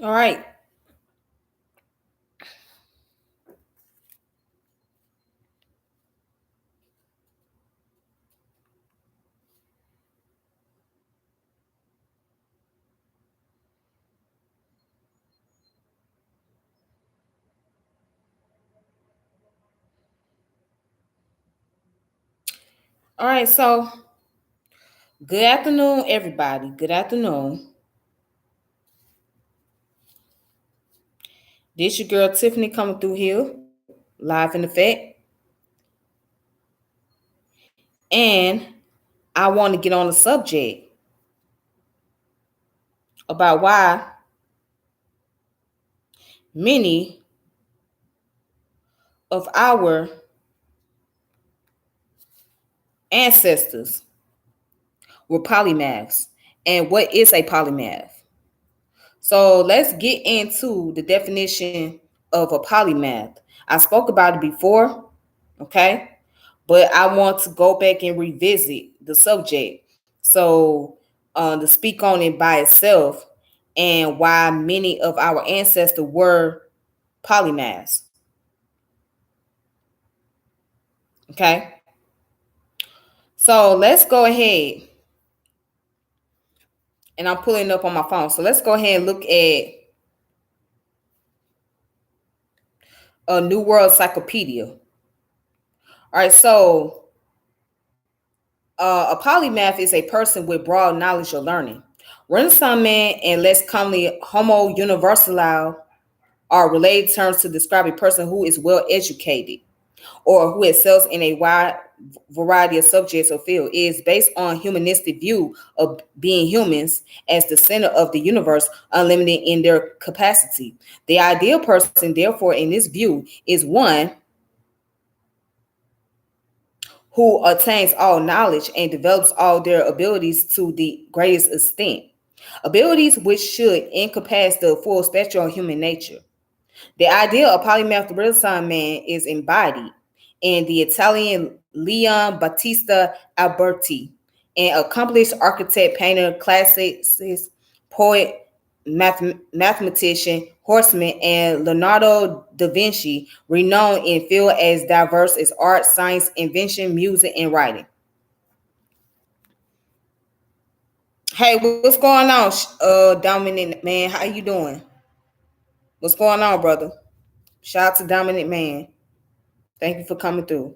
All right. All right. So, good afternoon, everybody. Good afternoon. This your girl Tiffany coming through here, live in effect. And I want to get on the subject about why many of our ancestors were polymaths. And what is a polymath? So let's get into the definition of a polymath. I spoke about it before, okay? But I want to go back and revisit the subject. So to speak on it by itself and why many of our ancestors were polymaths. Okay. So let's go ahead and I'm pulling up on my phone. So let's go ahead and look at a New World Encyclopedia. All right. So a polymath is a person with broad knowledge or learning. Renaissance man and less commonly Homo universalis are related terms to describe a person who is well educated or who excels in a wide variety of subjects or fields. It is based on humanistic view of being humans as the center of the universe, unlimited in their capacity. The ideal person, therefore, in this view, is one who attains all knowledge and develops all their abilities to the greatest extent. Abilities which should encompass the full spectrum of human nature. The idea of polymath Renaissance man is embodied in the Italian Leon Battista Alberti, an accomplished architect, painter, classicist, poet, mathematician, horseman, and Leonardo da Vinci, renowned in field as diverse as art, science, invention, music, and writing. Hey, what's going on, Dominic man? How you doing? What's going on, brother? Shout out to Dominic man. Thank you for coming through.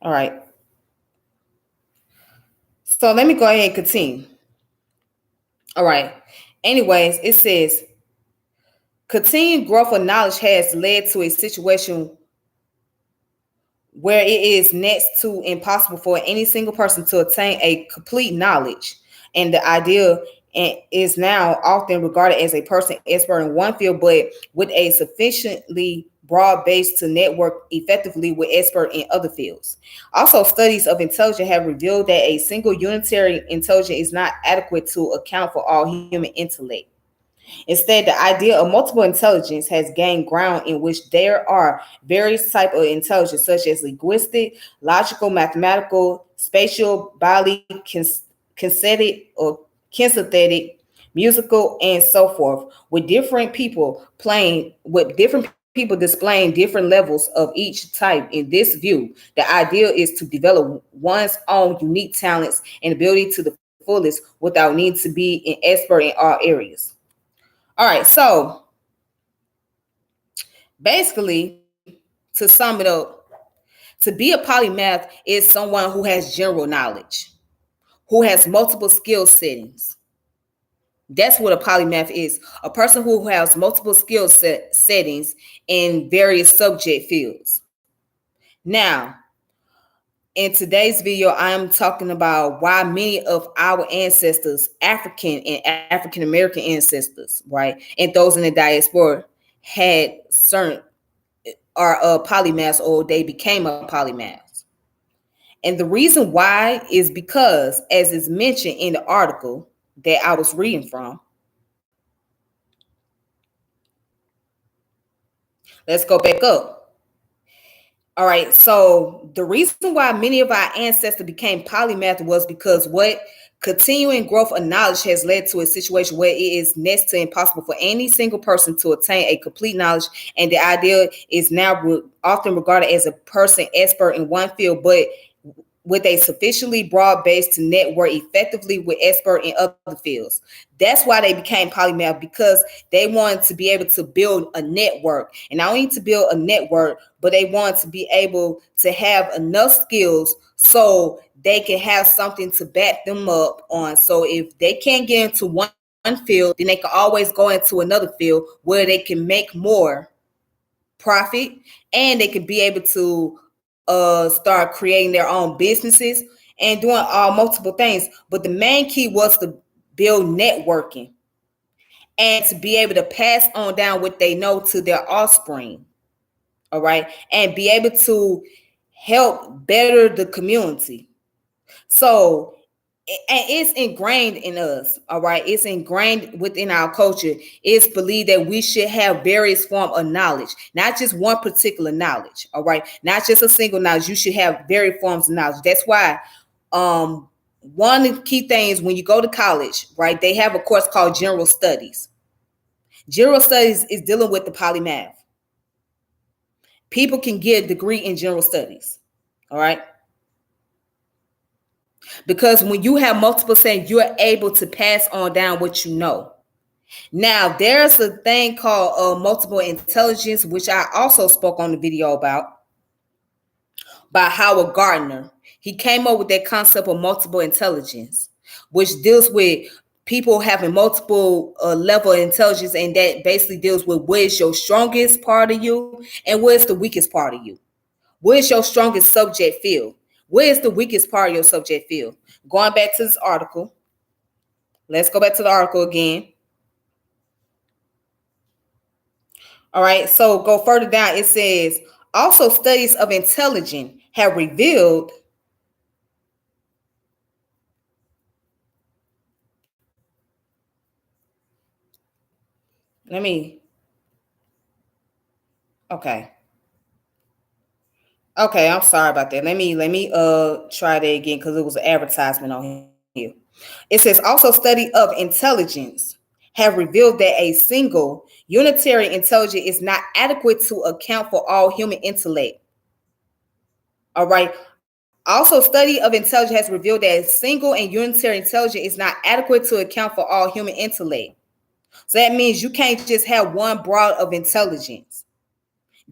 All right. So let me go ahead and continue. All right. Anyways, it says continued growth of knowledge has led to a situation where it is next to impossible for any single person to attain a complete knowledge. And the idea is now often regarded as a person expert in one field, but with a sufficiently broad base to network effectively with experts in other fields. Also, studies of intelligence have revealed that a single unitary intelligence is not adequate to account for all human intellect. Instead, the idea of multiple intelligence has gained ground in which there are various types of intelligence, such as linguistic, logical, mathematical, spatial, bodily, kinesthetic, or kinesthetic, musical, and so forth, with different people displaying different levels of each type. In this view, the idea is to develop one's own unique talents and ability to the fullest without need to be an expert in all areas. All right, so basically, to sum it up, to be a polymath is someone who has general knowledge, who has multiple skill settings. That's what a polymath is, a person who has multiple settings in various subject fields. Now, in today's video, I'm talking about why many of our ancestors, African and African American ancestors, right, and those in the diaspora, had certain are polymaths or they became a polymaths. And the reason why is because, as is mentioned in the article that I was reading from, let's go back up. All right. So the reason why many of our ancestors became polymath was because what continuing growth of knowledge has led to a situation where it is next to impossible for any single person to attain a complete knowledge. And the idea is now often regarded as a person expert in one field, but with a sufficiently broad base to network effectively with experts in other fields. That's why they became polymath, because they wanted to be able to build a network. And not only to build a network, but they wanted to be able to have enough skills so they can have something to back them up on. So if they can't get into one field, then they can always go into another field where they can make more profit, and they can be able to start creating their own businesses and doing multiple things. But the main key was to build networking and to be able to pass on down what they know to their offspring. All right. And be able to help better the community. So, and it's ingrained in us. All right. It's ingrained within our culture. It's believed that we should have various forms of knowledge, not just one particular knowledge. All right. Not just a single knowledge. You should have various forms of knowledge. That's why one of the key things when you go to college, right, they have a course called general studies. General studies is dealing with the polymath. People can get a degree in general studies. All right. Because when you have multiple saying, you're able to pass on down what you know. Now, there's a thing called multiple intelligence, which I also spoke on the video about, by Howard Gardner. He came up with that concept of multiple intelligence, which deals with people having multiple level of intelligence, and that basically deals with what is your strongest part of you and what is the weakest part of you. What is your strongest subject field? What is the weakest part of your subject field? Going back to this article. Let's go back to the article again. All right, so go further down. It says, also studies of intelligence have revealed okay. Okay, I'm sorry about that. Let me try that again, because it was an advertisement on here. It says also study of intelligence have revealed that a single unitary intelligence is not adequate to account for all human intellect. All right. Also, study of intelligence has revealed that a single and unitary intelligence is not adequate to account for all human intellect. So that means you can't just have one broad of intelligence.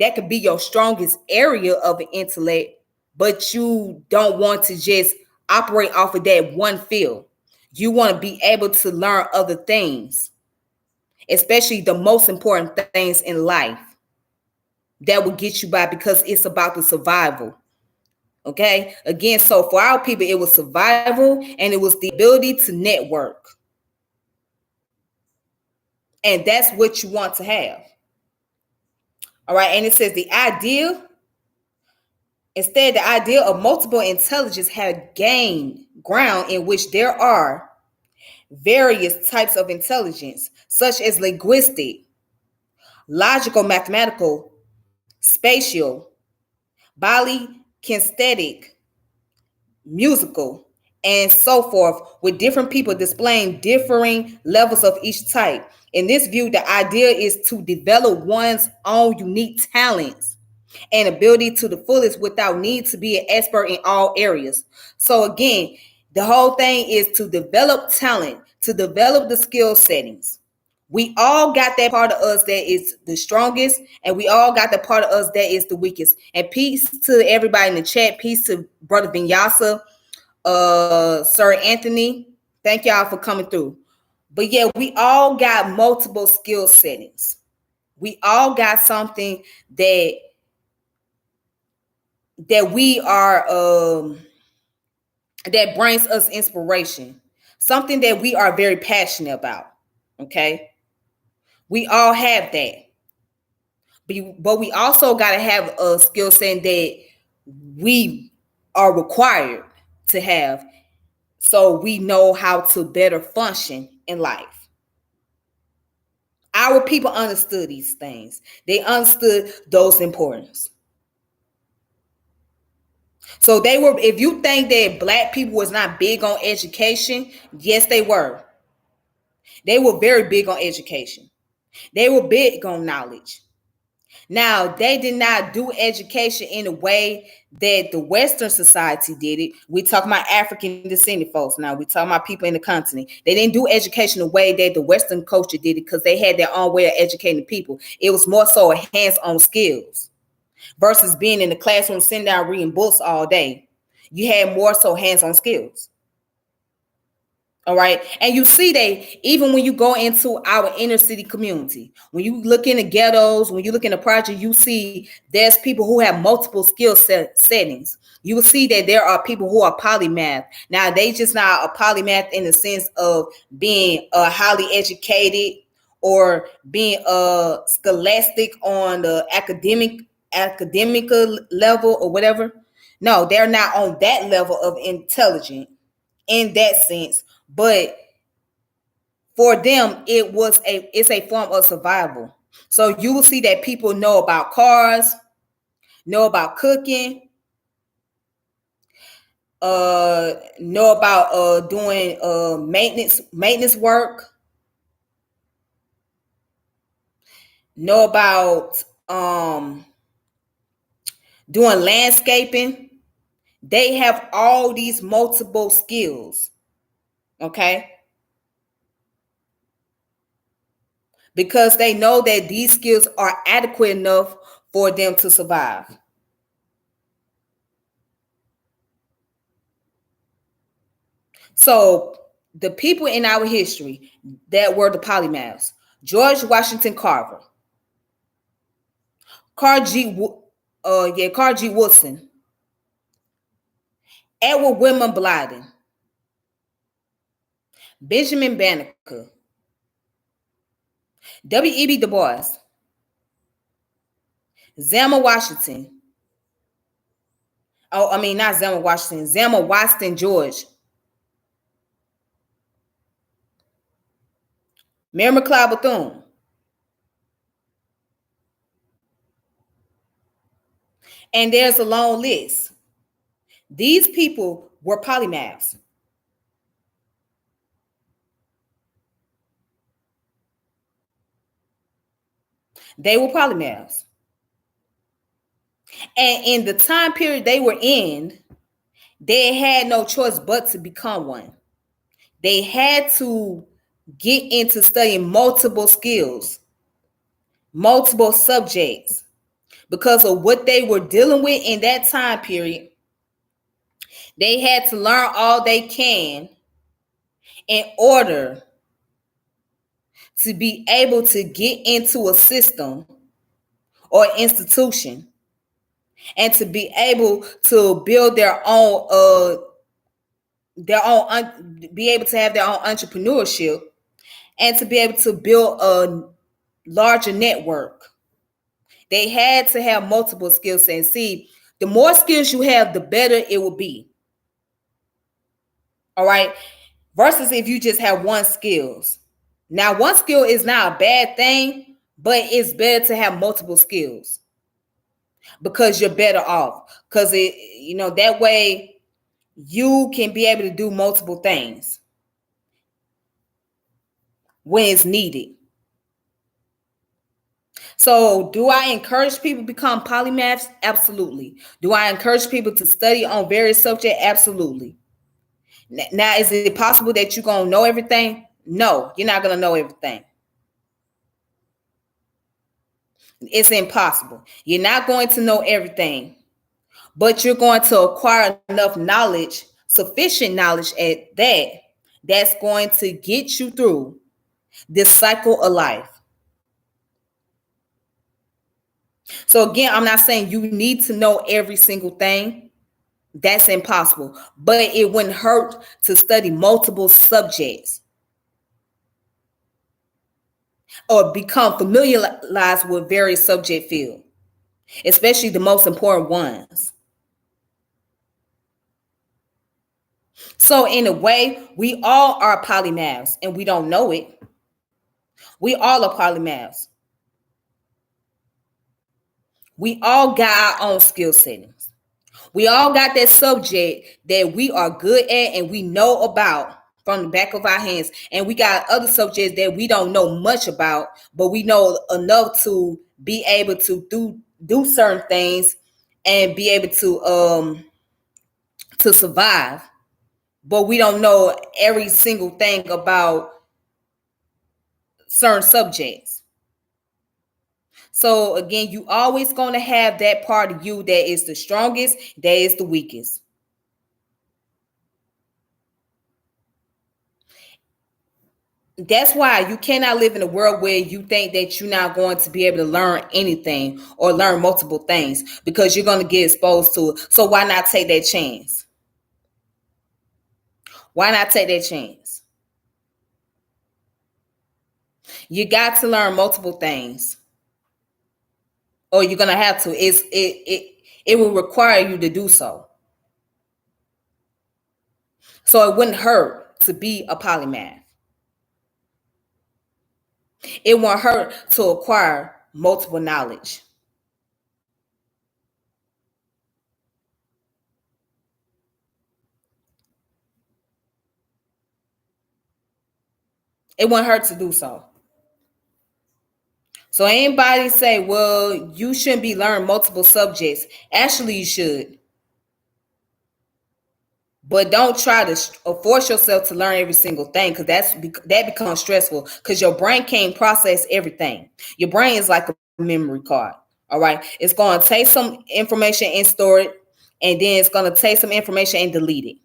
That could be your strongest area of intellect, but you don't want to just operate off of that one field. You want to be able to learn other things, especially the most important things in life that will get you by, because it's about the survival. Okay. Again, so for our people, it was survival and it was the ability to network. And that's what you want to have. All right. And it says the idea of multiple intelligence had gained ground in which there are various types of intelligence, such as linguistic, logical, mathematical, spatial, body, kinesthetic, musical, and so forth, with different people displaying differing levels of each type. In this view, the idea is to develop one's own unique talents and ability to the fullest without need to be an expert in all areas. So again, the whole thing is to develop talent, to develop the skill settings. We all got that part of us that is the strongest, and we all got the part of us that is the weakest. And peace to everybody in the chat. Peace to Brother Vinyasa, Sir Anthony. Thank y'all for coming through. But yeah, we all got multiple skill settings. We all got something that we are that brings us inspiration, something that we are very passionate about. Okay, we all have that, but we also got to have a skill set that we are required to have, so we know how to better function in life. Our people understood these things. They understood those importance. So they were, if you think that black people was not big on education, yes, they were. They were very big on education. They were big on knowledge. Now, they did not do education in a way that the Western society did it. We talking about African descended folks now. We talking about people in the continent. They didn't do education the way that the Western culture did it because they had their own way of educating people. It was more so a hands-on skills versus being in the classroom, sitting down reading books all day. You had more so hands-on skills. All right. And you see that even when you go into our inner city community, when you look in the ghettos, when you look in the project, you see there's people who have multiple settings. You will see that there are people who are polymath. Now, they just not a polymath in the sense of being highly educated or being scholastic on the academical level or whatever. No, they're not on that level of intelligence in that sense, but for them it's a form of survival. So you will see that people know about cars, know about cooking, know about doing maintenance work, know about doing landscaping. They have all these multiple skills, okay? Because they know that these skills are adequate enough for them to survive. So the people in our history that were the polymaths: George Washington Carver, Carl G. Woodson, Edward William Blyden, Benjamin Banneker, W.E.B. Du Bois, Zelma Washington. Oh, I mean, not Zelma Washington, Zelma Washington George, Mary McLeod Bethune. And there's a long list. These people were polymaths. They were polymaths. And in the time period they were in, they had no choice but to become one. They had to get into studying multiple skills, multiple subjects, because of what they were dealing with in that time period. They had to learn all they can in order to be able to get into a system or institution and to be able to build be able to have their own entrepreneurship and to be able to build a larger network. They had to have multiple skill sets. See, the more skills you have, the better it will be. All right. Versus if you just have one skills. Now, one skill is not a bad thing, but it's better to have multiple skills because you're better off. Because that way you can be able to do multiple things when it's needed. So do I encourage people to become polymaths? Absolutely. Do I encourage people to study on various subjects? Absolutely. Now, is it possible that you're going to know everything? No, you're not going to know everything. It's impossible. You're not going to know everything, but you're going to acquire enough knowledge, sufficient knowledge at that, that's going to get you through this cycle of life. So again, I'm not saying you need to know every single thing. That's impossible. But it wouldn't hurt to study multiple subjects or become familiarized with various subject fields, especially the most important ones. So in a way, we all are polymaths and we don't know it. We all are polymaths. We all got our own skill settings. We all got that subject that we are good at and we know about from the back of our hands. And we got other subjects that we don't know much about, but we know enough to be able to do certain things and be able to survive. But we don't know every single thing about certain subjects. So again, you always going to have that part of you that is the strongest, that is the weakest. That's why you cannot live in a world where you think that you're not going to be able to learn anything or learn multiple things, because you're going to get exposed to it. So why not take that chance? Why not take that chance? You got to learn multiple things, or you're going to have to. It will require you to do so. So it wouldn't hurt to be a polymath. It won't hurt to acquire multiple knowledge. It won't hurt to do so. So anybody say, well, you shouldn't be learning multiple subjects. Actually, you should. But don't try to force yourself to learn every single thing, because that becomes stressful, because your brain can't process everything. Your brain is like a memory card. All right. It's going to take some information and store it, and then it's going to take some information and delete it.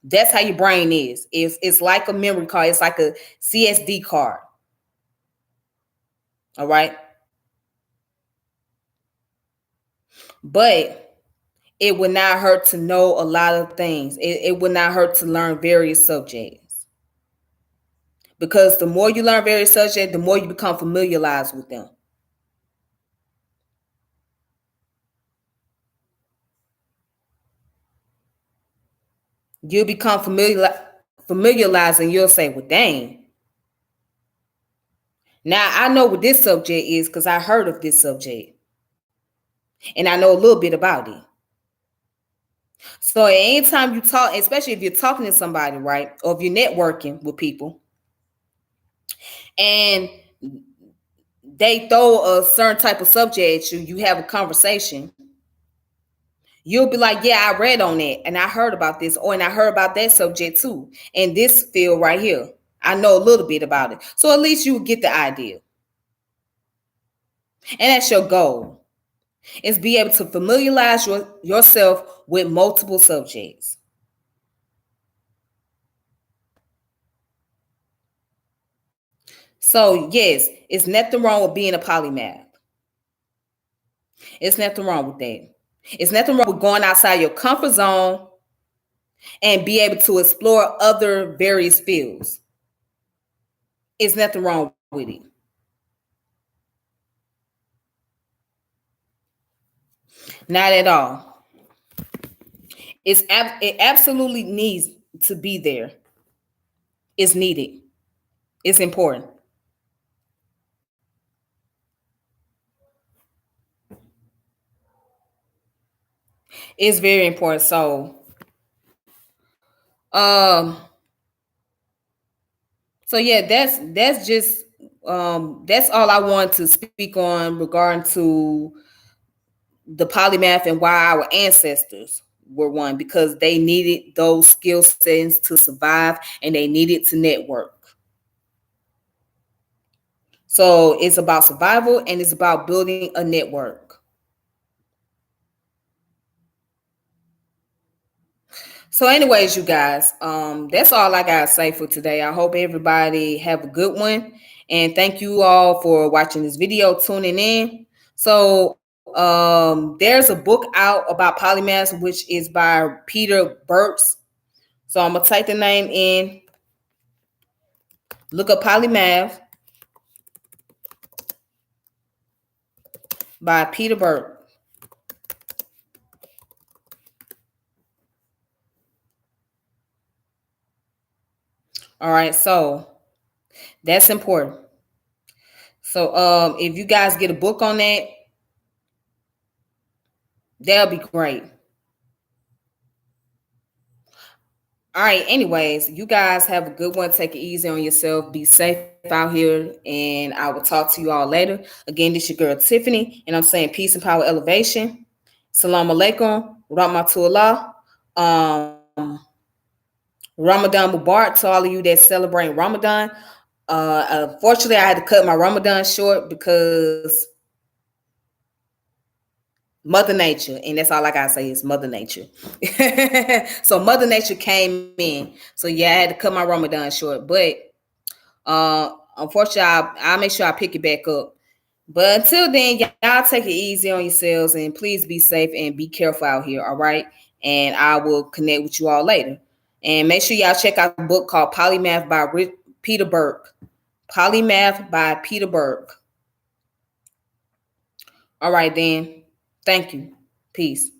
That's how your brain is. It's like a memory card. It's like a CSD card. All right. But it would not hurt to know a lot of things. It would not hurt to learn various subjects. Because the more you learn various subjects, the more you become familiarized with them. You'll become familiarized, and you'll say, well, dang. Now I know what this subject is because I heard of this subject. And I know a little bit about it. So anytime you talk, especially if you're talking to somebody, right? Or if you're networking with people and they throw a certain type of subject at you, you have a conversation, you'll be like, yeah, I read on that and I heard about this, and I heard about that subject too. And this field right here, I know a little bit about it. So at least you get the idea. And that's your goal, is be able to familiarize yourself with multiple subjects. So yes, it's nothing wrong with being a polymath. It's nothing wrong with that. It's nothing wrong with going outside your comfort zone and be able to explore other various fields. It's nothing wrong with it. Not at all. It absolutely needs to be there. It's needed. It's important. It's very important. Um, so yeah, that's just that's all I want to speak on regarding to the polymath and why our ancestors were one, because they needed those skill sets to survive and they needed to network. So it's about survival and it's about building a network. So anyways, you guys, that's all I gotta say for today. I hope everybody have a good one, and thank you all for watching this video, tuning in. So there's a book out about polymaths, which is by Peter Burtz. So I'm gonna type the name in, look up Polymath by Peter Burtz. All right, so that's important. So if you guys get a book on that, that'll be great. All right. Anyways, you guys have a good one. Take it easy on yourself. Be safe out here. And I will talk to you all later. Again, this your girl Tiffany. And I'm saying peace and power elevation. Salam alaikum. Rahmatullah. Um, Ramadan Mubarak to all of you that celebrate Ramadan. Unfortunately, I had to cut my Ramadan short because Mother Nature, and that's all I gotta say is Mother Nature. So Mother Nature came in. So yeah, I had to cut my Ramadan short, but unfortunately, I'll make sure I pick it back up. But until then, y'all take it easy on yourselves and please be safe and be careful out here. All right, and I will connect with you all later. And make sure y'all check out the book called Polymath by Peter Burke. Polymath by Peter Burke. All right, then. Thank you. Peace.